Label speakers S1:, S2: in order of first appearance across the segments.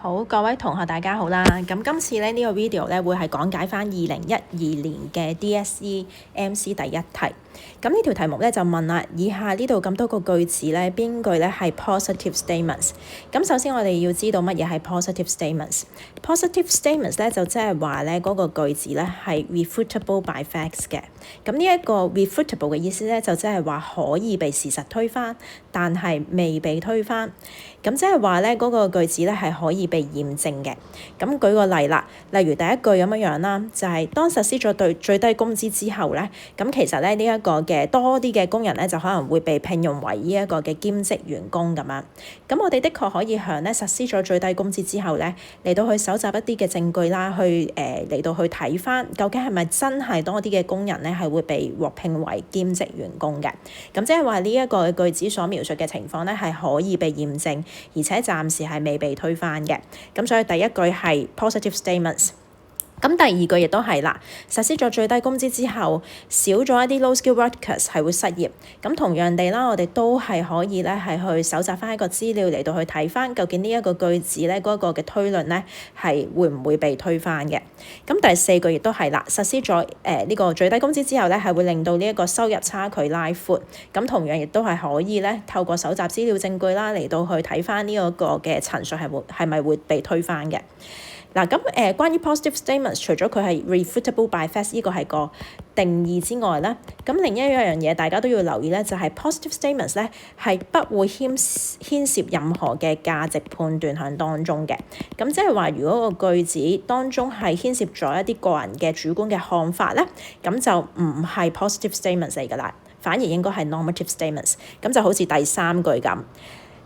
S1: 好，各位同學大家好啦。咁今次呢個 video咧會係講解翻2012年嘅 DSE MC 第一題。咁呢條題目咧就問啦，以下呢度咁多個句子咧，邊句咧係 positive statements？ 咁首先我哋要知道乜嘢係 positive statements。positive statements 咧就即係話咧嗰個句子咧係 refutable by facts 嘅。咁呢一個 refutable 嘅意思咧就即係話可以被事實推翻，但係未被推翻。咁即係話咧嗰個句子咧係可以被驗證嘅。咁舉個例啦，例如第一句咁樣啦，就係當實施咗對最低工資之後咧，咁其實咧呢一個嘅多啲嘅工人咧就可能會被聘用為呢一個嘅兼職員工咁樣。咁我哋的確可以向咧實施咗最低工資之後咧嚟到去搜集一啲嘅證據啦，去嚟到去睇翻究竟係咪真係多啲嘅工人咧係會被獲聘為兼職員工嘅。咁即係話呢一個句子所描述嘅情況咧係可以被驗證，而且暫時係未被推翻嘅。咁所以第一句係 positive statements。咁第二句亦都係啦，實施咗最低工資之後，少咗一啲 low skill workers 係會失業。咁同樣地啦，我哋都係可以咧係去搜集翻一個資料嚟到去睇翻，究竟呢一個句子咧嗰個嘅推論咧係會唔會被推翻嘅。咁第四句亦都係啦，實施咗呢個最低工資之後咧係會令到呢一個收入差距拉闊。咁同樣亦都係可以咧透過搜集資料證據啦嚟到去睇翻呢一個嘅陳述係咪會被推翻嘅。嗱，咁關於 positive statements， 除咗佢係 refutable by facts 呢個係個定義之外咧，咁另一樣嘢大家都要留意咧，就係 positive statements 咧係不會牽涉任何嘅價值判斷喺當中嘅。咁即係話，如果個句子當中係牽涉咗一啲個人嘅主觀嘅看法咧，咁就唔係 positive statements 嚟㗎啦，反而應該係 normative statements。咁就好似第三句咁。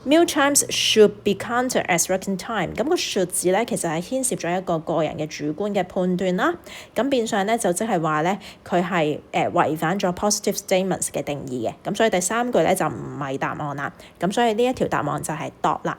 S1: Meal times should be counted as working time。咁個 should 字咧，其實係牽涉咗一個人嘅主觀嘅判斷啦。咁變相咧就即係話咧，佢係違反咗 positive statements 嘅定義嘅。咁所以第三句咧就唔係答案啦。咁所以呢一條答案就係 dot 啦。